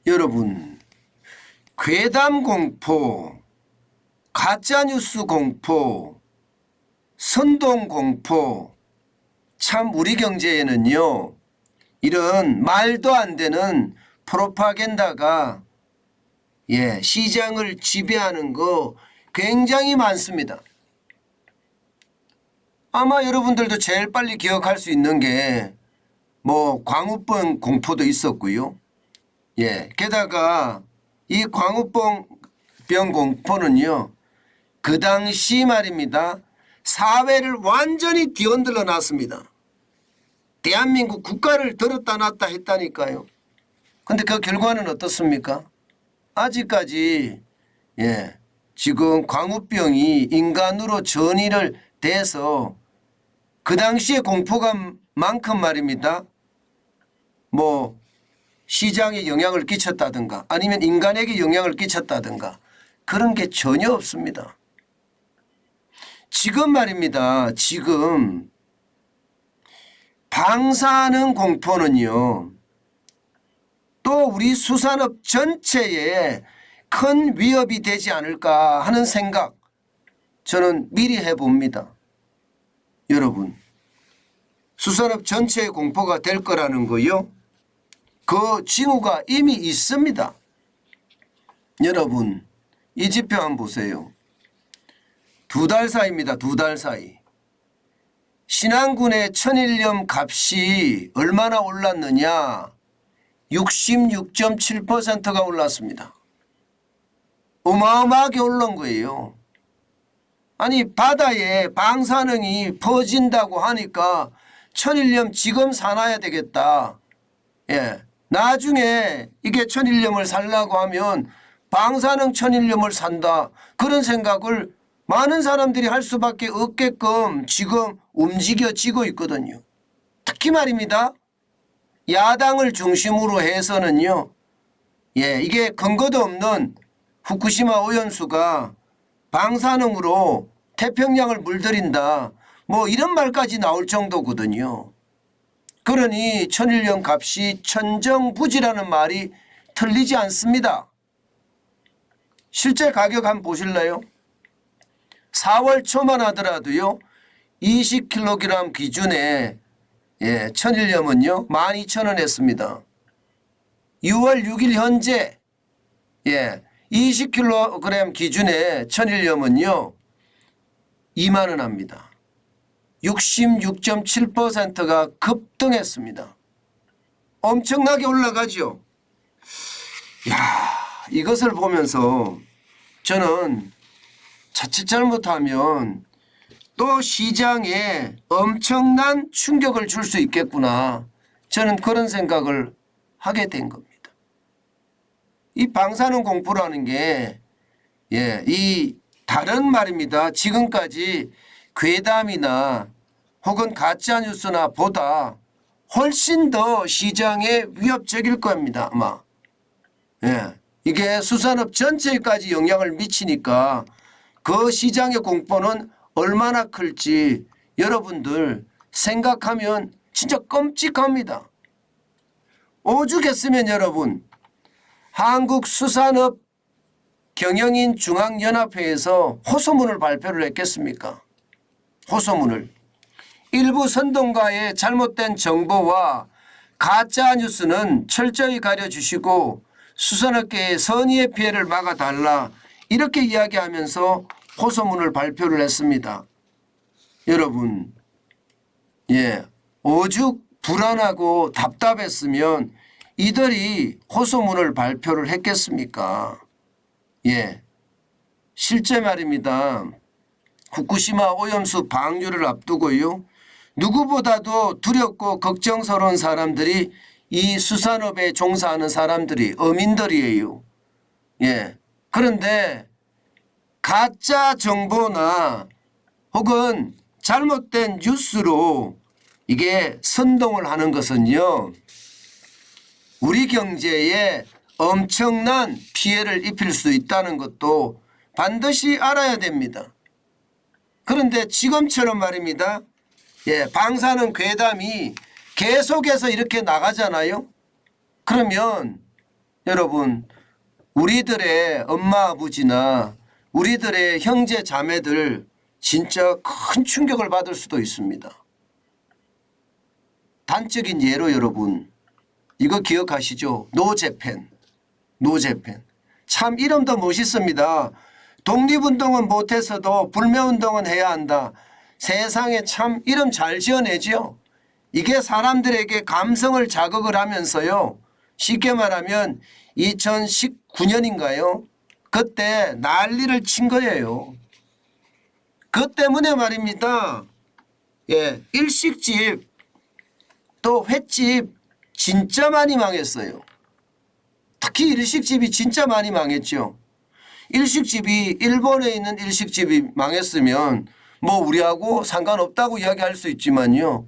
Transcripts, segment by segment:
여러분, 괴담 공포, 가짜뉴스 공포, 선동 공포, 참 우리 경제에는요 이런 말도 안 되는 프로파간다가 시장을 지배하는 거 굉장히 많습니다. 아마 여러분들도 제일 빨리 기억할 수 있는 게 뭐 광우병 공포도 있었고요. 게다가 이 광우병 공포는요 그 당시 말입니다 사회를 완전히 뒤흔들어 놨습니다. 대한민국 국가를 들었다 놨다 했다니까요. 근데 그 결과는 어떻습니까? 아직까지 지금 광우병이 인간으로 전이를 돼서 그 당시의 공포감만큼 말입니다. 뭐 시장에 영향을 끼쳤다든가 아니면 인간에게 영향을 끼쳤다든가 그런 게 전혀 없습니다. 지금 말입니다. 지금 방사능 공포는요 또 우리 수산업 전체에 큰 위협이 되지 않을까 하는 생각 저는 미리 해봅니다. 여러분, 수산업 전체의 공포가 될 거라는 거요 그 징후가 이미 있습니다. 여러분, 이 지표 한번 보세요. 2달 사이입니다. 2달 사이. 신한군의 천일염 값이 얼마나 올랐느냐? 66.7%가 올랐습니다. 어마어마하게 올른 거예요. 아니 바다에 방사능이 퍼진다고 하니까 천일염 지금 사놔야 되겠다. 나중에 이게 천일염을 살라고 하면 방사능 천일염을 산다. 그런 생각을 많은 사람들이 할 수밖에 없게끔 지금 움직여지고 있거든요. 특히 말입니다. 야당을 중심으로 해서는요. 이게 근거도 없는 후쿠시마 오염수가 방사능으로 태평양을 물들인다. 뭐 이런 말까지 나올 정도거든요. 그러니 천일염 값이 천정부지라는 말이 틀리지 않습니다. 실제 가격 한번 보실래요? 4월 초만 하더라도요. 20kg 기준에 천일염은요. 12,000원 했습니다. 6월 6일 현재 20kg 기준에 천일염은요. 2만 원 합니다. 66.7%가 급등했습니다. 엄청나게 올라가죠. 이것을 보면서 저는 자칫 잘못하면 또 시장에 엄청난 충격을 줄 수 있겠구나. 저는 그런 생각을 하게 된 겁니다. 이 방사능 공포라는 게 이 다른 말입니다. 지금까지 괴담이나 혹은 가짜뉴스나 보다 훨씬 더 시장에 위협적일 겁니다. 아마. 이게 수산업 전체까지 영향을 미치니까 그 시장의 공포는 얼마나 클지 여러분들 생각하면 진짜 끔찍합니다. 오죽했으면 여러분 한국수산업 경영인 중앙연합회에서 호소문을 발표를 했겠습니까? 호소문을. 일부 선동가의 잘못된 정보와 가짜뉴스는 철저히 가려주시고 수산업계의 선의의 피해를 막아달라 이렇게 이야기하면서 호소문을 발표를 했습니다. 여러분 오죽 불안하고 답답했으면 이들이 호소문을 발표를 했겠습니까? 실제 말입니다. 후쿠시마 오염수 방류를 앞두고요. 누구보다도 두렵고 걱정스러운 사람들이 이 수산업에 종사하는 사람들이 어민들이에요. 그런데 가짜 정보나 혹은 잘못된 뉴스로 이게 선동을 하는 것은요. 우리 경제에 엄청난 피해를 입힐 수 있다는 것도 반드시 알아야 됩니다. 그런데 지금처럼 말입니다. 방사능 괴담이 계속해서 이렇게 나가잖아요. 그러면 여러분 우리들의 엄마 아버지나 우리들의 형제 자매들 진짜 큰 충격을 받을 수도 있습니다. 단적인 예로 여러분 이거 기억하시죠? 노재팬. 참 이름도 멋있습니다. 독립운동은 못했어도 불매운동은 해야 한다. 세상에 참 이름 잘 지어내죠. 이게 사람들에게 감성을 자극을 하면서요. 쉽게 말하면 2019년인가요? 그때 난리를 친 거예요. 그 때문에 말입니다. 예, 일식집 또 횟집 진짜 많이 망했어요. 특히 일식집이 진짜 많이 망했죠. 일식집이 일본에 있는 일식집이 망했으면 뭐 우리하고 상관없다고 이야기할 수 있지만요.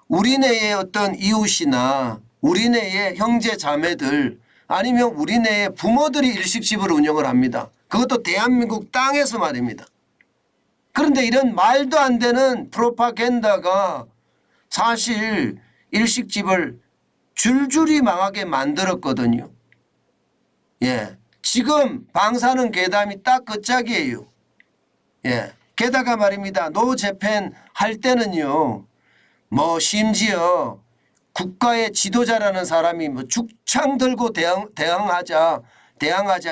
우리네의 어떤 이웃이나 우리네의 형제 자매들 아니면 우리네의 부모들이 일식집을 운영을 합니다. 그것도 대한민국 땅에서 말입니다. 그런데 이런 말도 안 되는 프로파간다가 사실 일식집을 줄줄이 망하게 만들었거든요. 예, 지금 방사능 괴담이 딱 끝짝이에요. 예, 게다가 말입니다. 노재팬 할 때는요. 뭐 심지어 국가의 지도자라는 사람이 뭐 죽창 들고 대항하자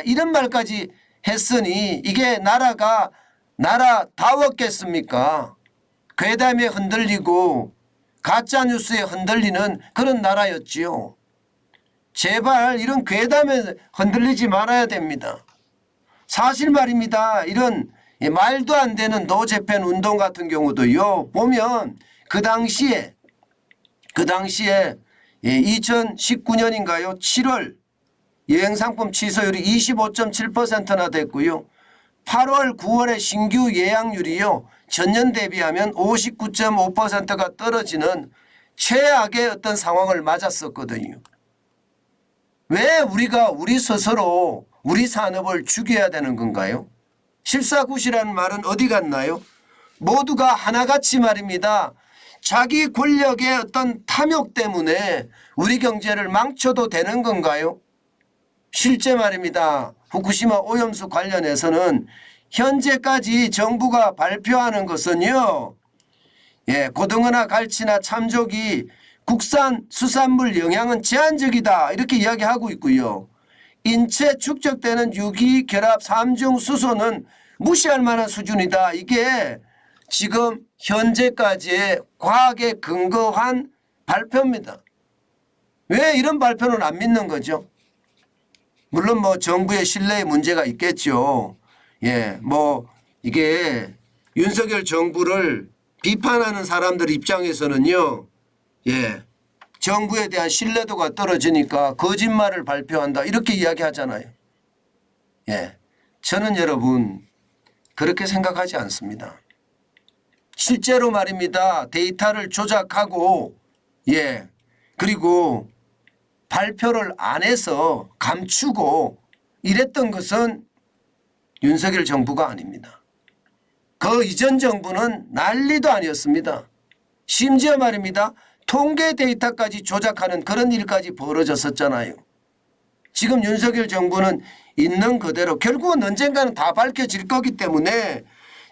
이런 말까지 했으니 이게 나라가 나라다웠겠습니까? 괴담에 흔들리고 가짜뉴스에 흔들리는 그런 나라였지요. 제발 이런 괴담에 흔들리지 말아야 됩니다. 사실 말입니다. 이런 말도 안 되는 노재팬 운동 같은 경우도요. 보면 그 당시에 2019년인가요? 7월 여행상품 취소율이 25.7%나 됐고요. 8월 9월에 신규 예약률이요. 전년 대비하면 59.5%가 떨어지는 최악의 어떤 상황을 맞았었거든요. 왜 우리가 우리 스스로 우리 산업을 죽여야 되는 건가요? 실사굿이라는 말은 어디 갔나요? 모두가 하나같이 말입니다. 자기 권력의 어떤 탐욕 때문에 우리 경제를 망쳐도 되는 건가요? 실제 말입니다. 후쿠시마 오염수 관련해서는 현재까지 정부가 발표하는 것은요. 예, 고등어나 갈치나 참조기 국산 수산물 영향은 제한적이다 이렇게 이야기하고 있고요. 인체 축적되는 유기 결합 3중 수소는 무시할 만한 수준이다. 이게 지금 현재까지의 과학에 근거한 발표입니다. 왜 이런 발표는 안 믿는 거죠? 물론 뭐 정부의 신뢰에 문제가 있겠죠. 예, 뭐 이게 윤석열 정부를 비판하는 사람들 입장에서는요. 예, 정부에 대한 신뢰도가 떨어지니까 거짓말을 발표한다 이렇게 이야기하잖아요. 예, 저는 여러분 그렇게 생각하지 않습니다. 실제로 말입니다. 데이터를 조작하고 예, 그리고 발표를 안 해서 감추고 이랬던 것은 윤석열 정부가 아닙니다. 그 이전 정부는 난리도 아니었습니다. 심지어 말입니다. 통계 데이터까지 조작하는 그런 일까지 벌어졌었잖아요. 지금 윤석열 정부는 있는 그대로 결국은 언젠가는 다 밝혀질 거기 때문에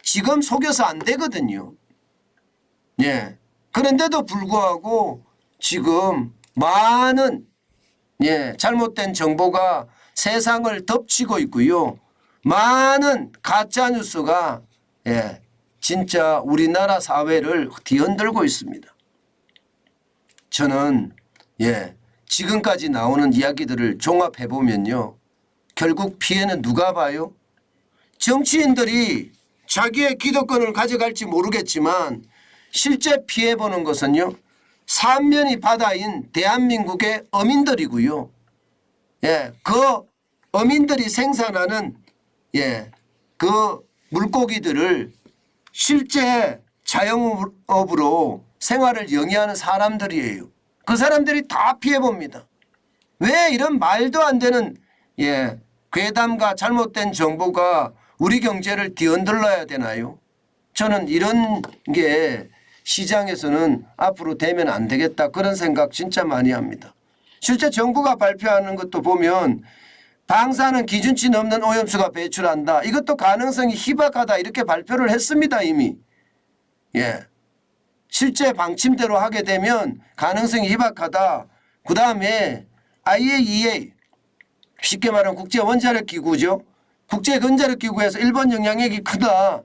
지금 속여서 안 되거든요. 예. 그런데도 불구하고 지금 많은 잘못된 정보가 세상을 덮치고 있고요. 많은 가짜뉴스가 진짜 우리나라 사회를 뒤흔들고 있습니다. 저는 지금까지 나오는 이야기들을 종합해 보면요. 결국 피해는 누가 봐요? 정치인들이 자기의 기득권을 가져갈지 모르겠지만 실제 피해보는 것은요. 삼면이 바다인 대한민국의 어민들이고요. 그 어민들이 생산하는 그 물고기들을 실제 자영업으로 생활을 영위하는 사람들이에요. 그 사람들이 다 피해봅니다. 왜 이런 말도 안 되는 괴담과 잘못된 정보가 우리 경제를 뒤흔들어야 되나요? 저는 이런 게 시장에서는 앞으로 되면 안 되겠다 그런 생각 진짜 많이 합니다. 실제 정부가 발표하는 것도 보면 방사능 기준치 넘는 오염수가 배출한다. 이것도 가능성이 희박하다 이렇게 발표를 했습니다 이미. 예, 실제 방침대로 하게 되면 가능성이 희박하다. 그 다음에 IAEA 쉽게 말하면 국제원자력기구죠. 국제원자력기구에서 일본 영향력이 크다.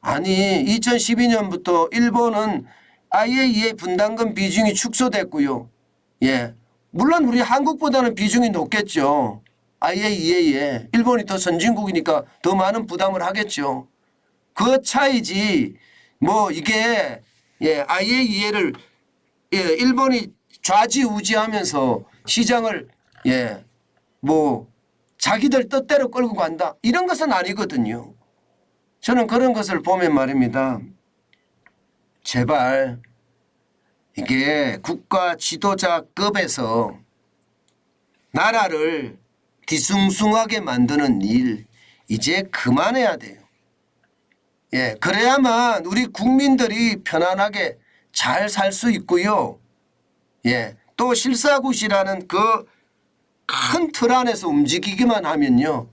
아니 2012년부터 일본은 IAEA 분담금 비중이 축소됐고요. 예, 물론 우리 한국보다는 비중이 높겠죠. IAEA에 일본이 더 선진국이니까 더 많은 부담을 하겠죠. 그 차이지 뭐 이게 IAEA를 일본이 좌지우지하면서 시장을 뭐 자기들 뜻대로 끌고 간다 이런 것은 아니거든요. 저는 그런 것을 보면 말입니다. 제발 이게 국가 지도자급에서 나라를 뒤숭숭하게 만드는 일 이제 그만해야 돼요. 예, 그래야만 우리 국민들이 편안하게 잘 살 수 있고요. 예, 또 실사구시라는 그 큰 틀 안에서 움직이기만 하면요.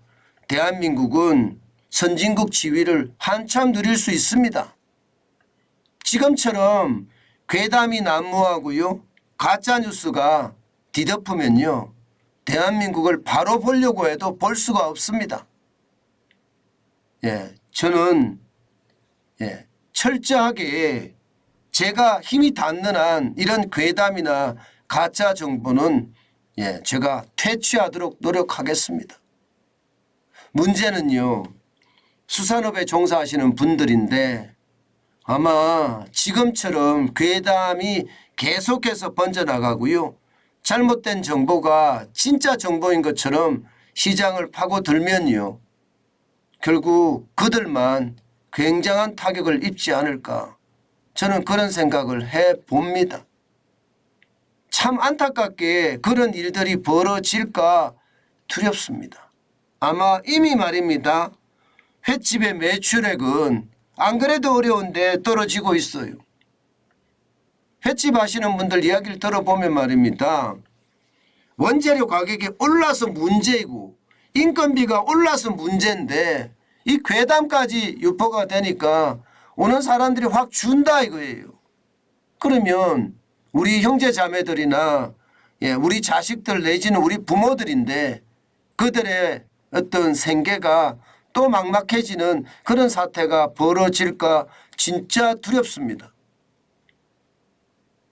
대한민국은 선진국 지위를 한참 누릴 수 있습니다. 지금처럼 괴담이 난무하고요. 가짜뉴스가 뒤덮으면요. 대한민국을 바로 보려고 해도 볼 수가 없습니다. 예, 저는 철저하게 제가 힘이 닿는 한 이런 괴담이나 가짜 정보는 제가 퇴치하도록 노력하겠습니다. 문제는요. 수산업에 종사하시는 분들인데 아마 지금처럼 괴담이 계속해서 번져나가고요. 잘못된 정보가 진짜 정보인 것처럼 시장을 파고들면요. 결국 그들만 굉장한 타격을 입지 않을까. 저는 그런 생각을 해봅니다. 참 안타깝게 그런 일들이 벌어질까 두렵습니다. 아마 이미 말입니다. 횟집의 매출액은 안 그래도 어려운데 떨어지고 있어요. 횟집 하시는 분들 이야기를 들어보면 말입니다. 원재료 가격이 올라서 문제이고 인건비가 올라서 문제인데 이 괴담까지 유포가 되니까 오는 사람들이 확 준다 이거예요. 그러면 우리 형제 자매들이나 우리 자식들 내지는 우리 부모들인데 그들의 어떤 생계가 또 막막해지는 그런 사태가 벌어질까 진짜 두렵습니다.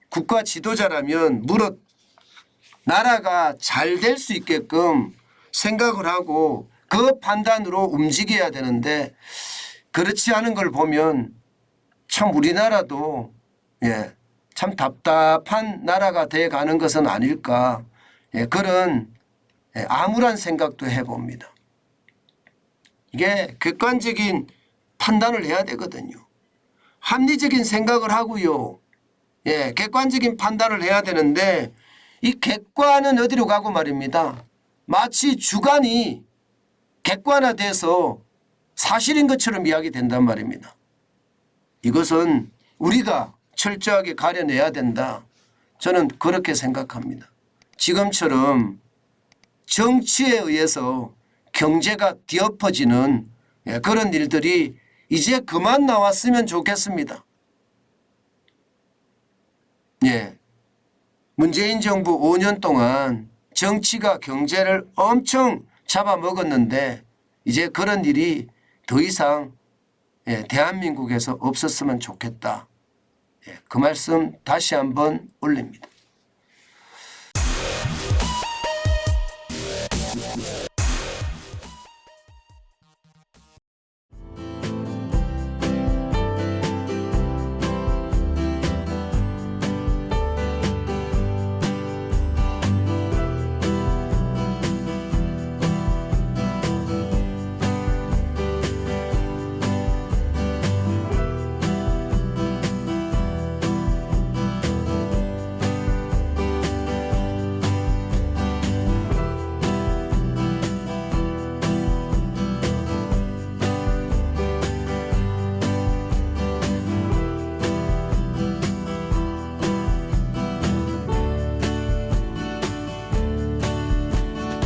국가 지도자라면 무릇 나라가 잘 될 수 있게끔 생각을 하고 그 판단으로 움직여야 되는데 그렇지 않은 걸 보면 참 우리나라도 참 답답한 나라가 돼가는 것은 아닐까 그런 암울한 생각도 해봅니다. 이게 객관적인 판단을 해야 되거든요. 합리적인 생각을 하고요. 객관적인 판단을 해야 되는데 이 객관은 어디로 가고 말입니다. 마치 주관이 객관화돼서 사실인 것처럼 이야기된단 말입니다. 이것은 우리가 철저하게 가려내야 된다. 저는 그렇게 생각합니다. 지금처럼 정치에 의해서 경제가 뒤엎어지는 그런 일들이 이제 그만 나왔으면 좋겠습니다. 문재인 정부 5년 동안 정치가 경제를 엄청 잡아먹었는데 이제 그런 일이 더 이상 대한민국에서 없었으면 좋겠다. 그 말씀 다시 한번 올립니다.